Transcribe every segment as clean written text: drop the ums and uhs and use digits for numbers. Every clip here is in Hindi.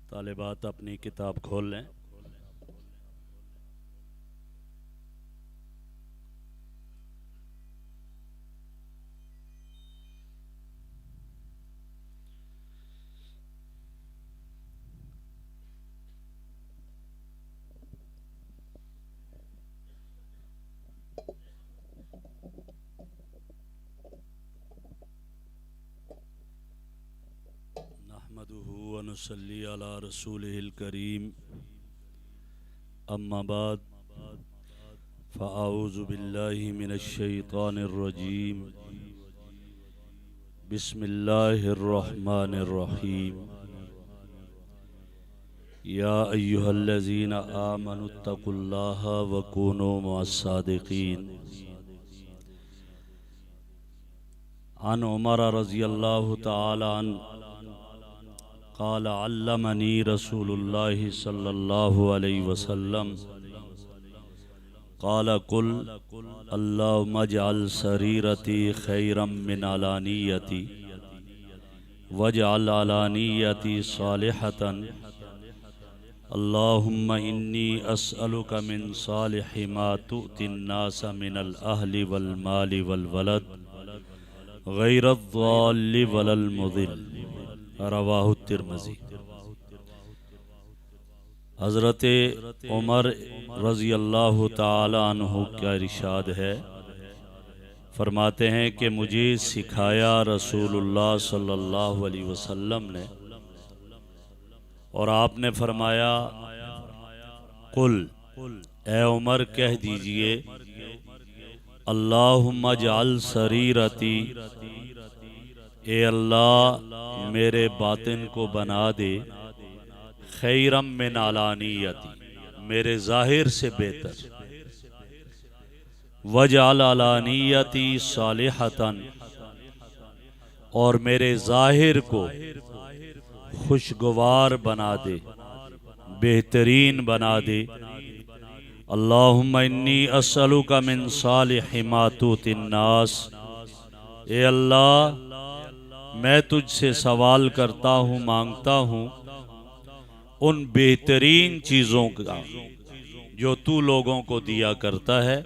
तालिबात अपनी किताब खोल लें। नहमदुहु व नुसल्ली अला रसूलिहिल करीम। अम्मा बाद फ़अऊज़ु बिल्लाहि मिनश शैतानिर रजीम। बिस्मिल्लाहिर रहमानिर रहीम। या अय्युहल्लज़ीना आमनुत्तकुल्लाहा व कूनू मअस्सादिक़ीन। अन उमर रज़ियल्लाहु तआला अन्हु क़ाल अल्लमनी रसूलुल्लाहि सल्लल्लाहु अलैहि वसल्लम क़ाल कुल अल्लाहुम्मा अजअल सरीरती खैरम मिन अलानियती वजअल अलानियती सालिहतन। अल्लाहुम्मा इन्नी अस्अलुका मिन सालिहि मा तुअतिन नास मिनल अहलि वल मालि वल वलद गैरद्दाल्लि वलल मुदिल। रवाहु तिर्मिज़ी। हज़रत उमर रज़ी अल्लाह ताला अन्हु का इरशाद है, फरमाते हैं कि मुझे सिखाया रसूलुल्लाह सल्लल्लाहु अलैहि वसल्लम ने, और आपने फरमाया कुल ए उमर कह दीजिए अल्लाहुम्मा अजअल सरीरती, ए अल्लाह मेरे बातिन को बना दे खैरम मिन अलानियती, मेरे जाहिर से बेहतर, वजअल अलानियती सालिहतन, और मेरे जाहिर को खुशगवार बना दे, बेहतरीन बना दे। अल्लाहुम्मा इन्नी अस्अलुका मिन सालिहि मा तुअतिन नास, ए अल्लाह मैं तुझसे सवाल करता हूँ, मांगता हूँ उन बेहतरीन चीज़ों का जो तू लोगों को दिया करता है,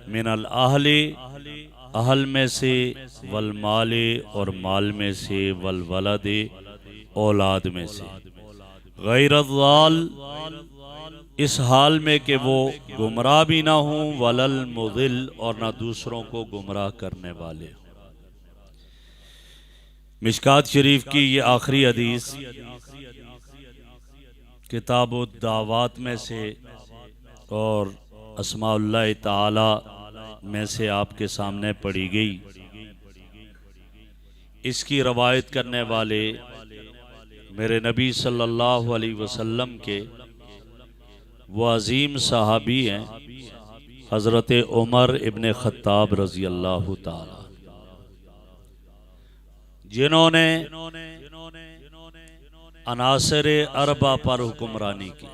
मिनल अहले अहल में से, वल माले और माल में से, वल वलदे औलाद में से, गैरद्दाल इस हाल में कि वो गुमराह भी ना हूँ, वलल मुदिल और ना दूसरों को गुमराह करने वाले। मिशकात शरीफ की ये आखिरी हदीस किताबुद दावात में से और अस्माउल्लाह ताला में से आपके सामने पढ़ी गई। इसकी रवायत करने वाले मेरे नबी सल्लल्लाहु अलैहि वसल्लम के वो अजीम सहाबी हैं, हज़रत उमर इब्ने ख़त्ताब रज़ी अल्लाह ताला, जिन्होंने अनासर अरबा पर हुक्मरानी की।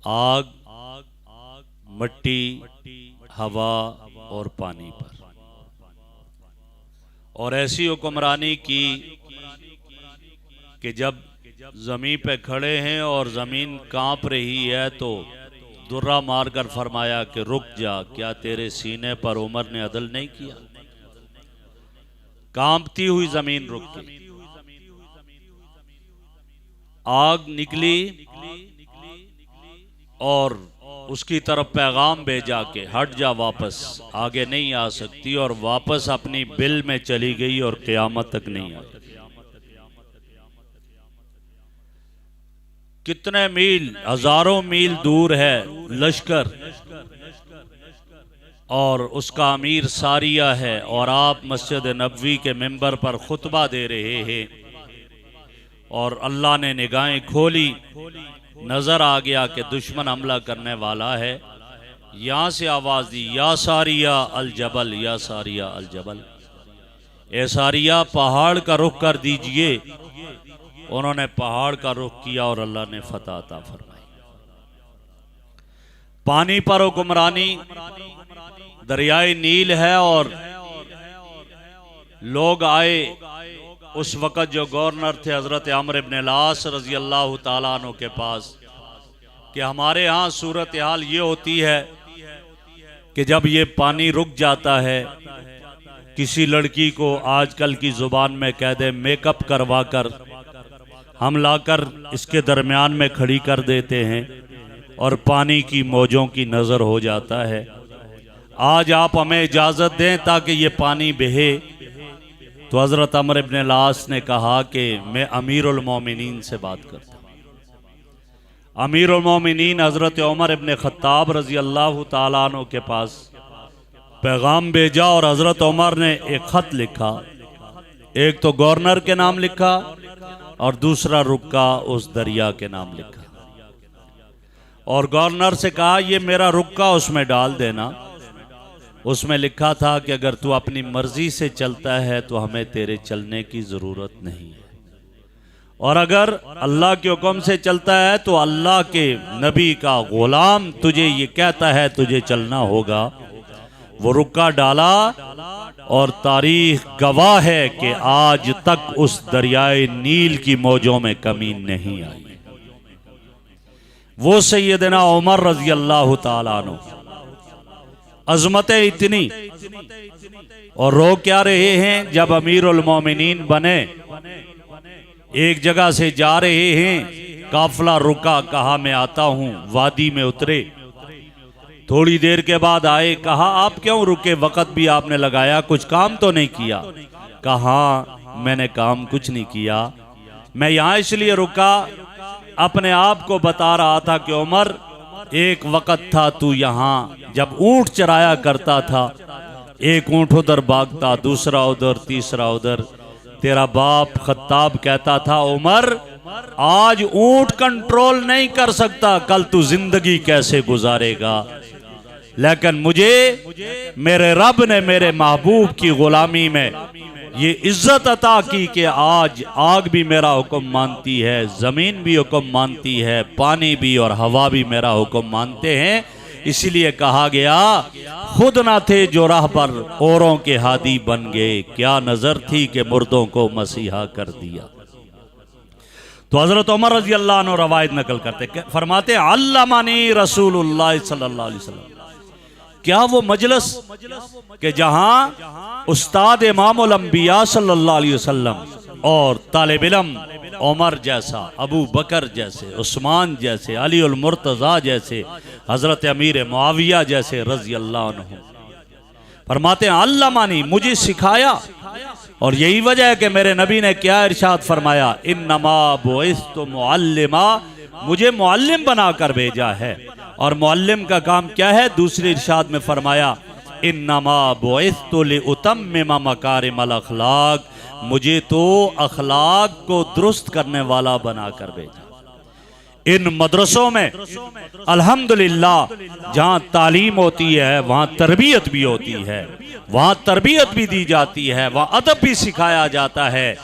आग, मिट्टी, हवा और पानी पर, और ऐसी हुक्मरानी की कि जब ज़मीन पे खड़े हैं और ज़मीन कांप रही है तो दुर्रा मारकर फरमाया कि रुक जा, क्या तेरे सीने पर उमर ने अदल नहीं किया। कांपती हुई ज़मीन रुक गई। आग निकली और उसकी तरफ पैगाम भेजा कि हट जा, वापस आगे नहीं आ सकती, और वापस अपनी बिल में चली गई और क़यामत तक नहीं आई। कितने मील, हजारों मील दूर है लश्कर, और उसका अमीर सारिया है, और आप मस्जिद नबवी के मिंबर पर खुतबा दे रहे हैं, और अल्लाह ने निगाहें खोली, नजर आ गया कि दुश्मन हमला करने वाला है। यहाँ से आवाज दी, या सारिया अल जबल, या सारिया अल जबल, ए सारिया पहाड़ का रुख कर दीजिए। उन्होंने पहाड़ का रुख किया और अल्लाह ने फतह अता फरमाई। पानी पर हुक्मरानी, दरियाए नील है और लोग आए उस वक़्त जो गवर्नर थे हज़रत अमर इब्न लास रज़ी अल्लाह ताला अन्हु के पास कि हमारे यहाँ सूरत हाल ये होती है कि जब ये पानी रुक जाता है, किसी लड़की को आजकल की ज़ुबान में कह दे मेकअप करवा कर हम लाकर इसके दरमियान में खड़ी कर देते हैं और पानी की मौजों की नज़र हो जाता है। आज आप हमें इजाज़त दें ताकि ये पानी बहे। तो हज़रत अमर इब्न लास ने कहा कि मैं अमीरुल मोमिनीन से बात करता हूँ। अमीरुल मोमिनीन हज़रत उमर इब्न ख़त्ताब रज़ी अल्लाह ताला अन्हु के पास पैगाम भेजा और हज़रत उमर ने एक ख़त लिखा। एक तो गवर्नर के नाम लिखा और दूसरा रुक्का उस दरिया के नाम लिखा और गवर्नर से कहा ये मेरा रुक्का उसमें डाल देना। उसमें लिखा था कि अगर तू अपनी मर्जी से चलता है तो हमें तेरे चलने की ज़रूरत नहीं है, और अगर अल्लाह के हुक्म से चलता है तो अल्लाह के नबी का गुलाम तुझे ये कहता है तुझे चलना होगा। वो रुक्का डाला और तारीख गवाह है कि आज तक उस दरियाए नील की मौजों में कमी नहीं आई। वो सैयदना उमर रज़ी अल्लाह ताला अन्हु, अज़मतें इतनी, और रो क्या रहे हैं। जब अमीरुल मोमिनीन बने, एक जगह से जा रहे हैं, काफिला रुका, कहा मैं आता हूं, वादी में उतरे। थोड़ी देर के बाद आए, कहा आप क्यों रुके, वक़्त भी आपने लगाया, कुछ काम तो नहीं किया। कहा मैंने काम कुछ नहीं किया, मैं यहाँ इसलिए रुका, अपने आप को बता रहा था कि उमर एक वक़्त था तू यहाँ जब ऊँट चराया करता था, एक ऊँट उधर भागता, दूसरा उधर, तीसरा उधर। तेरा बाप खत्ताब कहता था उमर आज ऊँट कंट्रोल नहीं कर सकता, कल तू जिंदगी कैसे गुजारेगा। लेकिन मुझे मेरे रब ने मेरे महबूब की गुलामी में ये इज्जत अता की कि आज आग भी मेरा हुक्म मानती है, ज़मीन भी हुक्म मानती है, पानी भी और हवा भी मेरा हुक्म मानते हैं। इसलिए कहा गया खुद ना थे जो राह पर औरों के हादी बन गए, क्या नजर थी कि मुर्दों को मसीहा कर दिया। तो हजरत उमर रज़ी अल्लाह अन्हु रवायत नकल करते, फरमाते अल्लमानी रसूलुल्लाह सल्लल्लाहु अलैहि वसल्लम। क्या वो मजलिस कि जहां उस्ताद इमामुल अंबिया सल्लल्लाहु अलैहि वसल्लम और तालिब इल्म उमर जैसा, अबू बकर जैसे, उस्मान जैसे, अली उल मुर्तज़ा जैसे, हजरत अमीर मुआविया जैसे रज़ी अल्लाह अन्हु, फरमाते हैं अल्लमानी, मुझे सिखाया। और यही वजह है कि मेरे नबी ने क्या इरशाद फरमाया, इन्नमा बुइस्तु मुअल्लिमा, मुझे मुअल्लिम बनाकर भेजा है। और मुअल्लिम का काम क्या है, दूसरे इरशाद में फरमाया इन्नमा बुइस्तु लिउतम्मिमा मकारिमल अखलाक, मुझे तो अखलाक को दुरुस्त करने वाला बनाकर भेजा। इन मदरसों में अल्हम्दुलिल्लाह जहाँ तालीम होती है वहाँ तरबियत भी होती है, वहाँ तरबियत भी दी जाती है, वहाँ अदब भी सिखाया जाता है।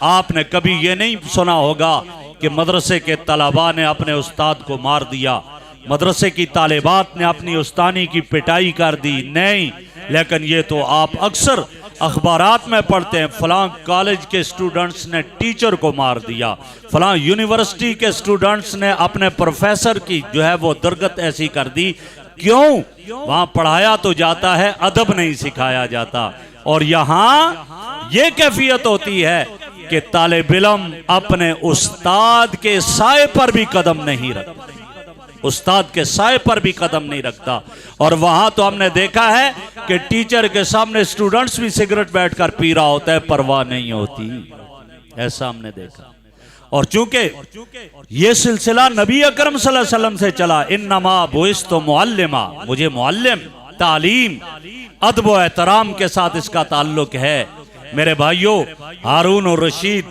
आपने कभी ये नहीं सुना होगा कि मदरसे के तलबा ने अपने उस्ताद को मार दिया, मदरसे की तालिबात ने अपनी उस्तानी की पिटाई कर दी, नहीं। लेकिन ये तो आप अक्सर अखबारात में पढ़ते हैं, फलां कॉलेज के स्टूडेंट्स ने टीचर को मार दिया, फलां यूनिवर्सिटी के स्टूडेंट्स ने अपने प्रोफेसर की जो है वो दरगत ऐसी कर दी। क्यों? वहाँ पढ़ाया तो जाता है, अदब नहीं सिखाया जाता। और यहाँ ये कैफियत होती है कि तालिब इल्म अपने उस्ताद के साए पर भी कदम नहीं रखता, उस्ताद के साए पर भी कदम नहीं रखता। और वहां तो हमने देखा है कि टीचर के सामने स्टूडेंट्स भी सिगरेट बैठकर पी रहा होता है, परवाह नहीं होती, ऐसा हमने देखा। और चूंकि ये सिलसिला नबी अकरम सल्लल्लाहु अलैहि वसल्लम से चला, इन्नमा बुइस्तु मुअल्लिमा, मुझे मुअल्लिम, तालीम, अदब व एहतराम के साथ इसका ताल्लुक है। मेरे भाइयों, हारून और रशीद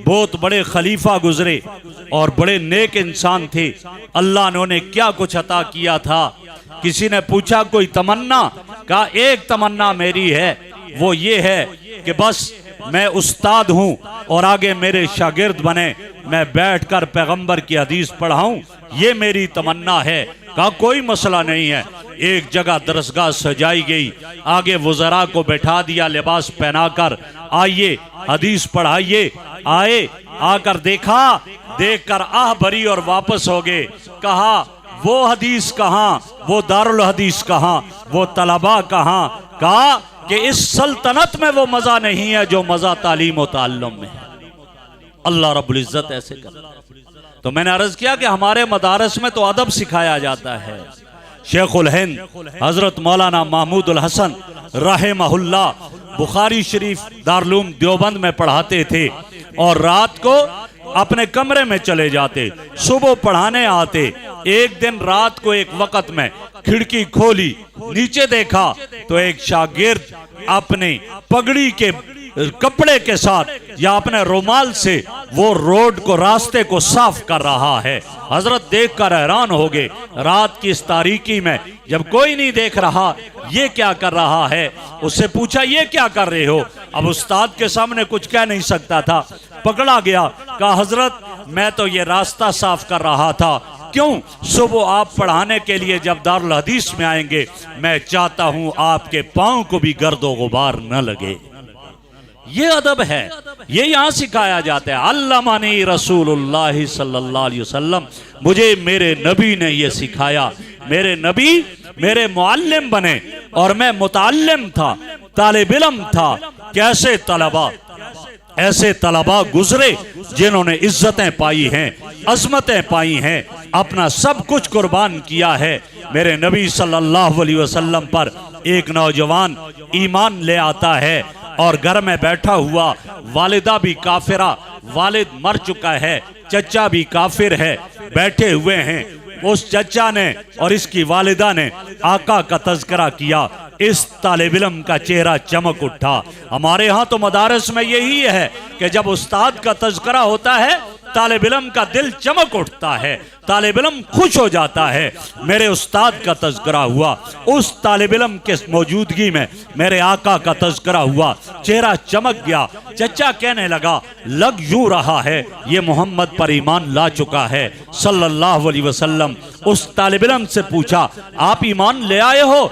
बहुत बड़े खलीफा गुजरे और बड़े नेक इंसान थे। अल्लाह ने उन्हें क्या कुछ अता किया था। किसी ने पूछा कोई तमन्ना, कहा एक तमन्ना मेरी है, वो ये है कि बस मैं उस्ताद हूँ और आगे मेरे शागिर्द बने, मैं बैठकर पैगंबर की हदीस पढ़ाऊं, ये मेरी तमन्ना है। कहा कोई मसला नहीं है, एक जगह दरसगाह सजाई गई, आगे वज़रा को बैठा दिया लिबास पहनाकर, आइए हदीस पढ़ाइए। आए, आकर देखा, देखकर आह भरी और वापस हो गए। कहा वो हदीस कहाँ, वो दारुल हदीस कहाँ, वो तलबा कहाँ? कहा कि इस सल्तनत में वो मजा नहीं है जो मजा तालीम व ताल्लुम में है। अल्लाह रब्बुल इज्जत ऐसे कर। तो मैंने अर्ज किया कि हमारे मदारस में तो अदब सिखाया जाता है। शेखुल हिंद हजरत मौलाना महमूदुल हसन रहमहुल्लाह बुखारी शरीफ दारुल देवबंद में पढ़ाते थे और रात को अपने कमरे में चले जाते, सुबह पढ़ाने आते। एक दिन रात को एक वक्त में खिड़की खोली, नीचे देखा तो एक शागिर्द अपने पगड़ी के कपड़े के साथ या अपने रुमाल से वो रोड को, रास्ते को साफ कर रहा है। हजरत देखकर हैरान हो गए। रात की इस तारीकी में जब कोई नहीं देख रहा, ये क्या कर रहा है? उससे पूछा ये क्या कर रहे हो? अब उस्ताद के सामने कुछ कह नहीं सकता था, पकड़ा गया। कहा हजरत मैं तो ये रास्ता साफ कर रहा था। क्यों? सुबह आप पढ़ाने के लिए जब दारुल हदीस में आएंगे, मैं चाहता हूं आपके पांव को भी गर्दो गुबार न लगे। ये अदब है, ये यहाँ सिखाया जाता है। अल्लमानी रसूलुल्लाह सल्लल्लाहु अलैहि वसल्लम, मुझे मेरे नबी ने ये सिखाया। मेरे नबी मेरे मुअल्लिम बने और मैं मुतअल्लिम था, तालिब इल्म था। कैसे तलबा, ऐसे तलबा गुजरे जिन्होंने इज्जतें पाई हैं, अजमतें पाई हैं, अपना सब कुछ कुर्बान किया है। मेरे नबी सल्लल्लाहु अलैहि वसल्लम पर एक नौजवान ईमान ले आता है और घर में बैठा हुआ, वालिदा भी काफिरा, वालिद मर चुका है, चचा भी काफिर है, बैठे हुए हैं। उस चचा ने और इसकी वालिदा ने आका का तज़किरा किया। इस तालिब इल्म का चेहरा चमक उठा। हमारे यहाँ तो मदारस में यही है कि जब उस्ताद का तज़किरा होता है, तालिब इल्म का दिल चमक उठता है, तालिब इल्म खुश हो जाता है। मेरे उस्ताद का तज़किरा हुआ, उस तालिब इल्म के मौजूदगी में मेरे आका का तज़किरा हुआ, चेहरा चमक गया। चचा कहने लगा, लग यूं रहा है ये मोहम्मद पर ईमान ला चुका है सल्लल्लाहु अलैहि वसल्लम। उस तालिब इल्म से पूछा, आप ईमान ले आए हो?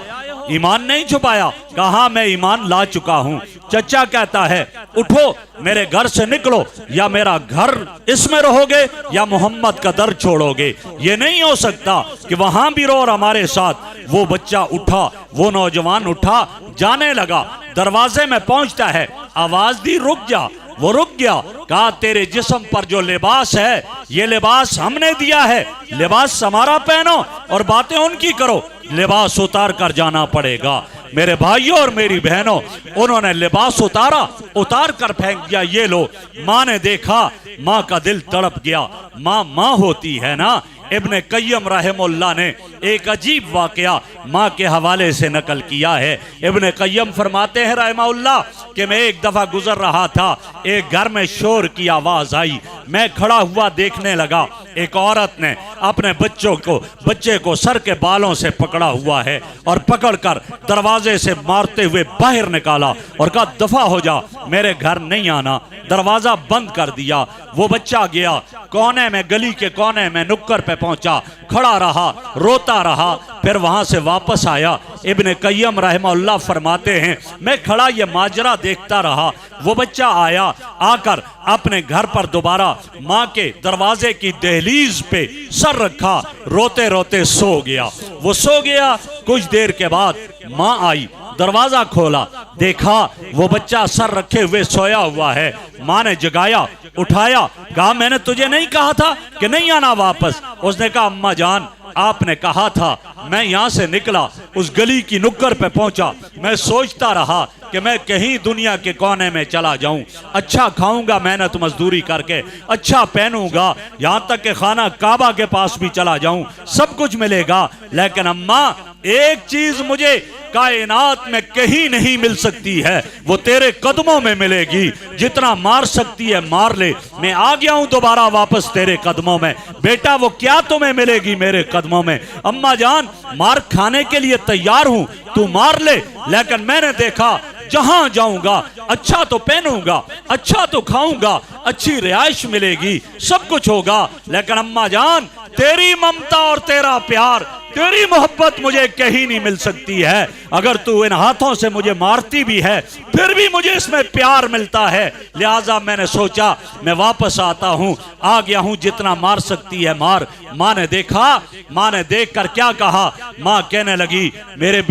ईमान नहीं छुपाया, कहा मैं ईमान ला चुका हूँ। चचा कहता है, उठो मेरे घर से निकलो, या मेरा घर इसमें रहोगे या मोहम्मद का दर छोड़ोगे। ये नहीं हो सकता कि वहां भी रहो और हमारे साथ। वो बच्चा उठा, वो नौजवान उठा, जाने लगा। दरवाजे में पहुंचता है, आवाज दी रुक जा। वो रुक गया। कहा तेरे जिस्म पर जो लिबास है, ये लिबास हमने दिया है, लिबास हमारा पहनो और बातें उनकी करो। लिबास उतार कर जाना पड़ेगा। मेरे भाइयों और मेरी बहनों, उन्होंने लिबास उतारा, उतार कर फेंक दिया। ये लो, माँ ने देखा, माँ का दिल तड़प गया। माँ माँ होती है ना। इब्ने कय्यम रहमुल्लाह ने एक अजीब वाकया माँ के हवाले से नकल किया है। इब्ने कय्यम फरमाते हैं रहमुल्लाह कि मैं एक दफ़ा गुजर रहा था, एक घर में शोर की आवाज़ आई। मैं खड़ा हुआ देखने लगा, एक औरत ने अपने बच्चे को सर के बालों से पकड़ा हुआ है और पकड़कर दरवाजे से मारते हुए बाहर निकाला और कहा दफा हो जा, मेरे घर नहीं आना। दरवाजा बंद कर दिया। वो बच्चा गया कोने में, गली के कोने में नुक्कर पे पहुंचा, खड़ा रहा, रोता रहा, फिर वहां से वापस आया। इब्ने कय्यम रहमहुल्लाह फरमाते हैं, मैं खड़ा ये माजरा देखता रहा। वो बच्चा आया, आकर अपने घर पर दोबारा माँ के दरवाजे की दहलीज पे सर रखा, रोते रोते सो गया। वो सो गया। कुछ देर के बाद माँ आई, दरवाजा खोला, देखा वो बच्चा सर रखे हुए सोया हुआ है। माँ ने जगाया, उठाया, कहा मैंने तुझे नहीं कहा था कि नहीं आना वापस? उसने कहा अम्मा जान, आपने कहा था। मैं यहाँ से निकला, उस गली की नुक्कर पे पहुंचा। मैं सोचता रहा कि मैं कहीं दुनिया के कोने में चला जाऊं, अच्छा खाऊंगा मेहनत मजदूरी करके, अच्छा पहनूंगा, यहाँ तक कि खाना काबा के पास भी चला जाऊं, सब कुछ मिलेगा। लेकिन अम्मा, एक चीज मुझे कायनात में कहीं नहीं मिल सकती है, वो तेरे कदमों में मिलेगी। जितना मार सकती है मार ले, मैं आ गया हूं दोबारा वापस तेरे कदमों में। बेटा वो क्या तुम्हें मिलेगी मेरे कदमों में? अम्मा जान, मार खाने के लिए तैयार हूं, तू मार ले, लेकिन मैंने देखा जहां जाऊंगा अच्छा तो पहनूंगा, अच्छा तो खाऊंगा, अच्छी रिहाइश मिलेगी, सब कुछ होगा, लेकिन अम्मा जान तेरी ममता और तेरा प्यार तेरी मोहब्बत मुझे कहीं नहीं मिल सकती है। अगर तू इन हाथों से मुझे मारती भी है फिर भी मुझे इसमें प्यार मिलता है। लिहाजा मैंने सोचा मैं वापस आता हूँ, आ गया हूँ, जितना मार सकती है मार। माँ ने देखा, माँ ने देख कर क्या कहा, माँ कहने लगी मेरे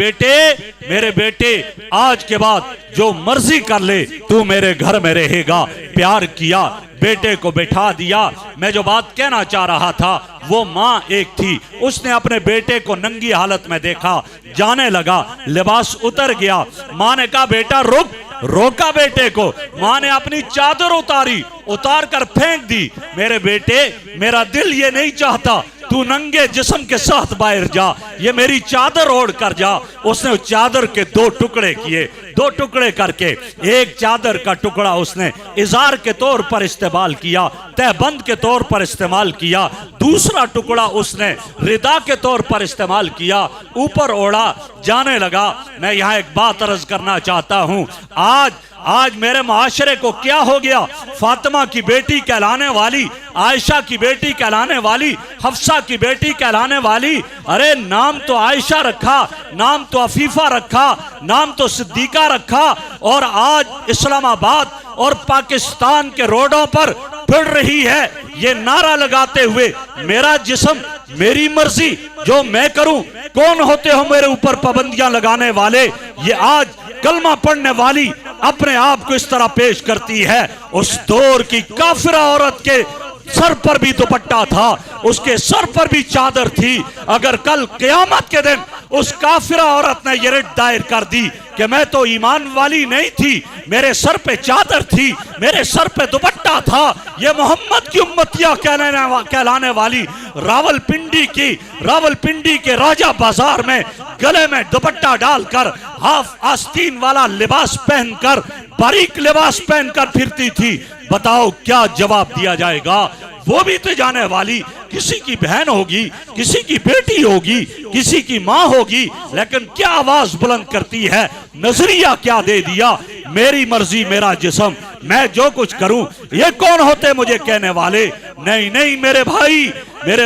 बेटे आज के बाद जो मर्जी कर ले, तू मेरे घर में रहेगा। प्यार किया, बेटे को बैठा दिया। मैं जो बात कहना चाह रहा था वो माँ एक थी, उसने अपने बेटे को नंगी हालत में देखा, जाने लगा, लिबास उतर गया। माँ ने कहा बेटा रुक, रोका बेटे को। माँ ने अपनी चादर उतारी, उतार कर फेंक दी। मेरे बेटे मेरा दिल ये नहीं चाहता तू नंगे जिस्म के साथ बाहर जा, ये मेरी चादर ओढ़ कर जा। उसने उस चादर के दो टुकड़े किए, दो टुकड़े करके एक चादर का टुकड़ा उसने इजार के तौर पर इस्तेमाल किया, तहबंद के तौर पर इस्तेमाल किया। दूसरा टुकड़ा उसने रिदा के तौर पर इस्तेमाल किया, ऊपर ओढ़ा, जाने लगा। मैं यहाँ एक बात अर्ज करना चाहता हूँ, आज मेरे मुआशरे को क्या हो गया? फातिमा की बेटी कहलाने वाली, आयशा की बेटी कहलाने वाली, हफ्सा की बेटी कहलाने वाली, अरे नाम तो आयशा रखा, नाम तो अफीफा रखा, नाम तो सिद्दीका रखा, और आज इस्लामाबाद और पाकिस्तान के रोडों पर फिर रही है ये नारा लगाते हुए मेरा जिस्म मेरी मर्जी, जो मैं करूं। कौन होते हो मेरे ऊपर पाबंदियां लगाने वाले? ये आज कलमा पढ़ने वाली अपने आप को इस तरह पेश करती है। उस दौर की काफिरा औरत के सर पर भी दुपट्टा था, उसके सर पर भी चादर थी। अगर कल क़यामत के दिन उस काफिरा औरत ने ये रिट दायर कर दी कि मैं तो ईमान वाली नहीं थी, मेरे सर पे चादर थी, मेरे सर पे दुपट्टा था, ये मोहम्मद की उम्मतिया कहलाने वाली रावलपिंडी के राजा बाजार में गले में दुपट्टा डालकर, हाफ आस्तीन वाला लिबास पहनकर, बारीक लिबास पहनकर फिरती थी। बताओ क्या जवाब दिया जाएगा? वो भी तो जाने वाली, किसी की बहन होगी, किसी की बेटी होगी, किसी की माँ होगी, लेकिन क्या आवाज बुलंद करती है, नजरिया क्या दे दिया, मेरी मर्जी मेरा जिस्म, मैं जो कुछ करूं। ये कौन होते मुझे कहने वाले? नहीं नहीं मेरे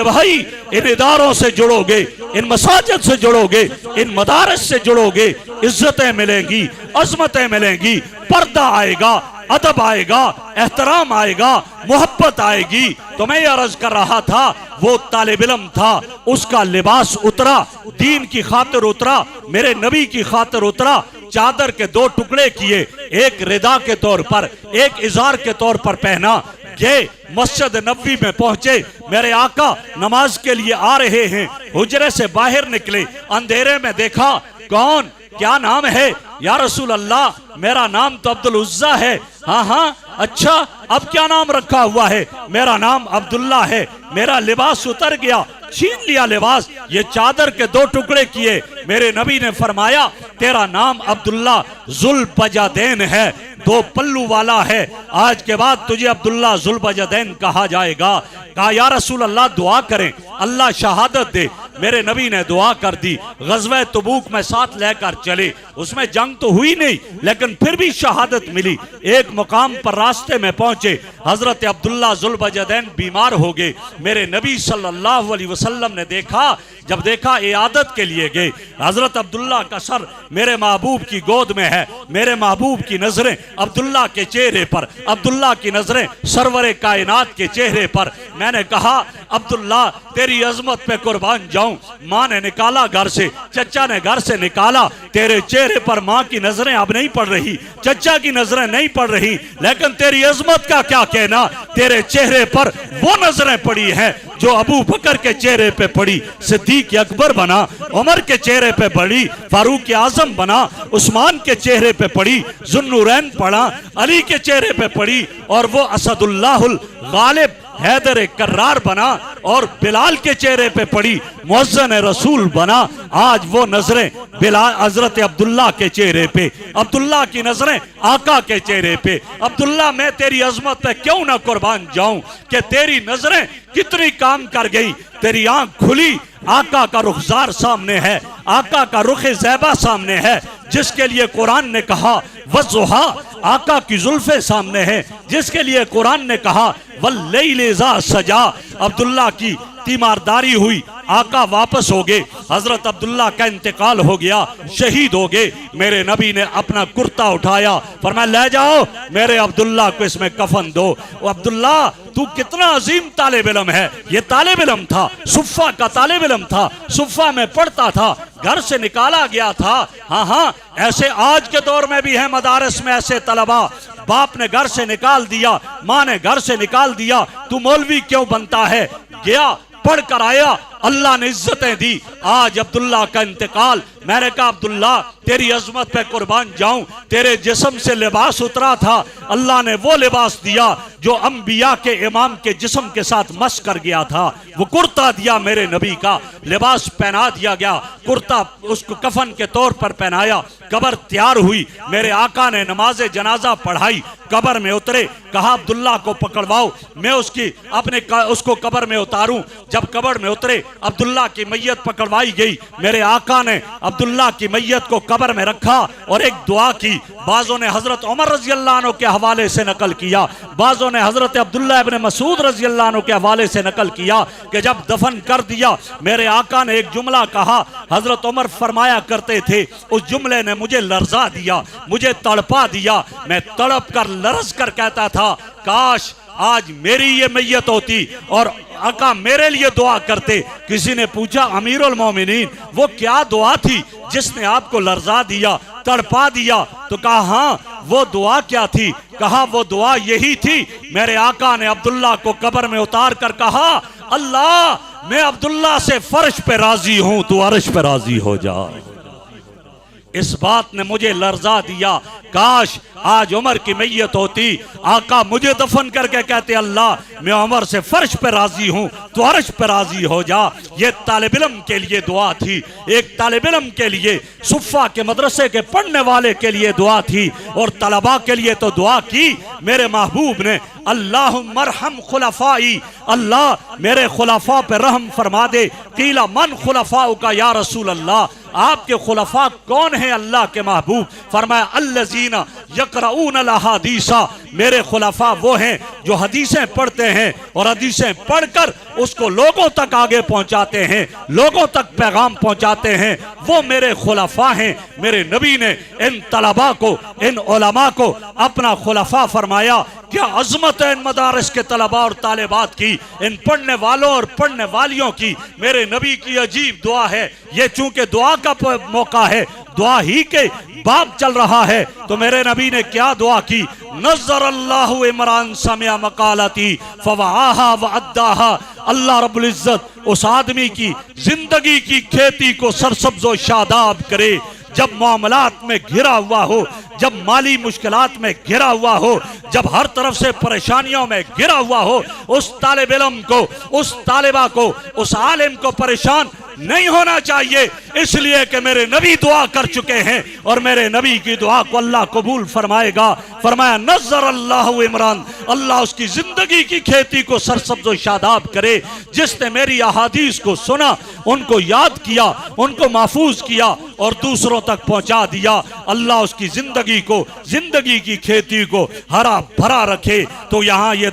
भाई इन इदारों से जुड़ोगे, इन मसाजिद से जुड़ोगे, इन मदारस से जुड़ोगे, इज्जतें मिलेंगी, अजमतें मिलेंगी, पर्दा आएगा, अदब आएगा, एहतराम आएगा, मोहब्बत आएगी। तो मैं ये अर्ज कर रहा था, वो तालिब इल्म था, उसका लिबास उतरा, दीन की खातिर उतरा, मेरे नबी की खातिर उतरा। चादर के दो टुकड़े किए, एक रिदा के तौर पर, एक इजार के तौर पर पहना। ये मस्जिद नबवी में पहुंचे, मेरे आका नमाज के लिए आ रहे हैं, हुजरे से बाहर निकले, अंधेरे में देखा, कौन, क्या नाम है? या रसूल अल्लाह मेरा नाम तो अब्दुल उज्जा है। हाँ, अच्छा अब क्या नाम रखा हुआ है? मेरा नाम अब्दुल्ला है। मेरा लिबास उतर गया, छीन लिया लिबास, ये चादर के दो टुकड़े किए। मेरे नबी ने फरमाया तेरा नाम अब्दुल्ला जुल्बजदैन है, दो पल्लू वाला है, आज के बाद तुझे अब्दुल्ला जुल्बजदैन कहा जाएगा। कहा या रसूल अल्लाह दुआ करें, अल्लाह शहादत दे। मेरे नबी ने दुआ कर दी। गज़वे तबूक में साथ लेकर चले, उसमें जंग तो हुई नहीं लेकिन फिर भी शहादत मिली। एक मुकाम पर रास्ते में पहुंचे, हजरत अब्दुल्ला जुल्बजदैन बीमार हो गए। मेरे नबी सल्लल्लाहु अलैहि वसल्लम ने देखा, जब देखा इयादत के लिए गए। हजरत अब्दुल्ला का सर मेरे महबूब की गोद में है, मेरे महबूब की नजरें अब्दुल्ला के चेहरे पर, अब्दुल्ला की नजरें सरवरे कायनात के चेहरे पर। मैंने कहा अब्दुल्ला तेरी अजमत पे कुर्बान जाऊं। माँ ने निकाला घर से, चचा ने घर से निकाला, तेरे चेहरे पर माँ की नजरें अब नहीं पड़ रही, चचा की नजरें नहीं पड़ रही, लेकिन तेरी अजमत का क्या कहना, तेरे चेहरे पर वो नजरें पड़ी हैं जो अबू बकर के चेहरे पे पड़ी, सिद्दीक अकबर बना, उमर के चेहरे पे पड़ी, फारूक आजम बना, उस्मान के चेहरे पे पड़ी, जुन्नूरैन पड़ा, अली के चेहरे पे पड़ी, और वो असदुल्लाहुल गालिब हैदर कर्रार बना, और बिलाल के चेहरे पे पड़ी, मुअज्जिन रसूल बना। आज वो नजरें बिलाल हजरत अब्दुल्ला के चेहरे पे, अब्दुल्ला की नजरें आका के चेहरे पे। अब्दुल्ला मैं तेरी अजमत पे क्यों ना कुर्बान जाऊं कि तेरी नजरें कितनी काम कर गई, तेरी आंख खुली, आका का रुखसार सामने है, आका का रुख ज़ैबा सामने है, जिसके लिए कुरान ने कहा वज़ुहा, आका की जुल्फे सामने है, जिसके लिए कुरान ने कहा वल्लैल इज़ा सजा। अब्दुल्ला की तीमारदारी हुई, आका वापस हो गए, हजरत अब्दुल्ला का इंतकाल हो गया, शहीद हो गए। मेरे नबी ने अपना कुर्ता उठाया, फरमाया ले जाओ मेरे अब्दुल्ला को इसमें कफन दो। अब्दुल्ला तू कितना अजीम तालिब इल्म है। ये तालिब इल्म था, सुफ़ा का तालिब इल्म था, सुफ़ा में पढ़ता था, घर से निकाला गया था। हाँ हाँ, ऐसे आज के दौर में भी है मदारस में ऐसे तलबा, बाप ने घर से निकाल दिया, माँ ने घर से निकाल दिया, तू मौलवी क्यों बनता है? गया, पढ़ कर आया, अल्लाह ने इज्जतें दी। आज अब्दुल्ला का इंतकाल, मैंने कहा अब्दुल्ला तेरी अजमत पे कुर्बान जाऊं, तेरे जिस्म से लिबास उतरा था, अल्लाह ने वो लिबास दिया जो अंबिया के इमाम के जिस्म के साथ मस कर गया था। वो कुर्ता दिया मेरे नबी का, लिबास पहना दिया गया, कुर्ता उसको कफन के तौर पर पहनाया। कब्र तैयार हुई, मेरे आका ने नमाज जनाजा पढ़ाई, कब्र में उतरे, कहा अब्दुल्ला को पकड़वाओ, मैं उसको कब्र में उतारूं। जब कब्र में उतरे, अब्दुल्ला की मैयत पकड़वाई गई, मेरे आका ने अब्दुल्ला की मैयत को कब्र में रखा और एक दुआ की। बाज़ों ने हजरत उमर रज़ी अल्लाह अन्हु के हवाले से नकल किया, बाज़ों ने हजरत अब्दुल्ला इब्न मसूद रज़ी अल्लाह अन्हु के हवाले से नकल किया कि जब दफन कर दिया, मेरे आका ने एक जुमला कहा, हजरत उमर फरमाया करते थे, उस जुमले ने मुझे लर्जा दिया, मुझे तड़पा दिया। मैं तड़प कर लरज कर कहता था, काश आज मेरी ये मैयत होती और आका मेरे लिए दुआ करते। किसी ने पूछा अमीरुल मोमिनीन वो क्या दुआ थी जिसने आपको लर्जा दिया, तड़पा दिया? तो कहा हाँ, वो दुआ क्या थी? कहा वो दुआ यही थी, मेरे आका ने अब्दुल्ला को कब्र में उतार कर कहा, अल्लाह मैं अब्दुल्ला से फर्श पे राजी हूं, तू अर्श पे राजी हो जा। इस बात ने मुझे लर्जा दिया, काश आज उमर की मैयत होती, आका मुझे दफन करके कहते, अल्लाह मैं उमर से फर्श पे राजी हूं, तो अर्श पे राजी हो जा। ये तालिब इल्म के लिए दुआ थी, एक तालिब इल्म के लिए, सुफ़ा के मदरसे के पढ़ने वाले के लिए दुआ थी, और तलबा के लिए तो दुआ की मेरे महबूब ने, अल्लाहुम्मरहम खुलफाई, अल्लाह मेरे खुलफा पे रहम फरमा दे। कीला मन खुलफाउ का या रसूल अल्लाह, आपके खुलफा कौन है अल्लाह के महबूब? फरमाया अल्लज़ीना यक़रऊन अल अहादीसा, मेरे खुलफा वो हैं जो हदीसें पढ़ते हैं और हदीसें पढ़कर उसको लोगों तक आगे पहुंचाते हैं, लोगों तक पैगाम पहुंचाते हैं, वो मेरे खुलफा हैं। मेरे नबी ने इन तलबा को, इन उलमा को अपना खुलफा फरमाया। क्या अजमत है इन मदारस के तलबा और तालिबात की, इन पढ़ने वालों और पढ़ने वालियों की। मेरे नबी की अजीब दुआ है, ये चूंकि दुआ का मौका है, दुआ ही के बाब चल रहा है, तो मेरे नबी ने क्या दुआ की? नज़र अल्लाहु इमरान समिया मकालती फवाहा व अद्दाहा, अल्लाह रब्बुल इज्जत उस आदमी की जिंदगी की खेती को सरसब्ज़ो शादाब करे। जब मामलात में घिरा हुआ हो, जब माली मुश्किलात में घिरा हुआ हो, जब हर तरफ से परेशानियों में घिरा हुआ हो, उस तालिब इल्म को, उस तालिबा को, उस आलिम को परेशान नहीं होना चाहिए, इसलिए कि मेरे नबी दुआ कर चुके हैं और मेरे नबी की दुआ को अल्लाह कबूल फरमाएगा। फरमाया नज़र अल्लाहु इमरान, अल्लाह उसकी जिंदगी की खेती को सरसब्ज़ो शादाब करे। जिसने मेरी अहादीस को सुना, उनको याद किया, उनको महफूज किया और दूसरों तक पहुंचा दिया, अल्लाह उसकी जिंदगी को, जिंदगी की खेती को हरा भरा रखे। तो यहाँ ये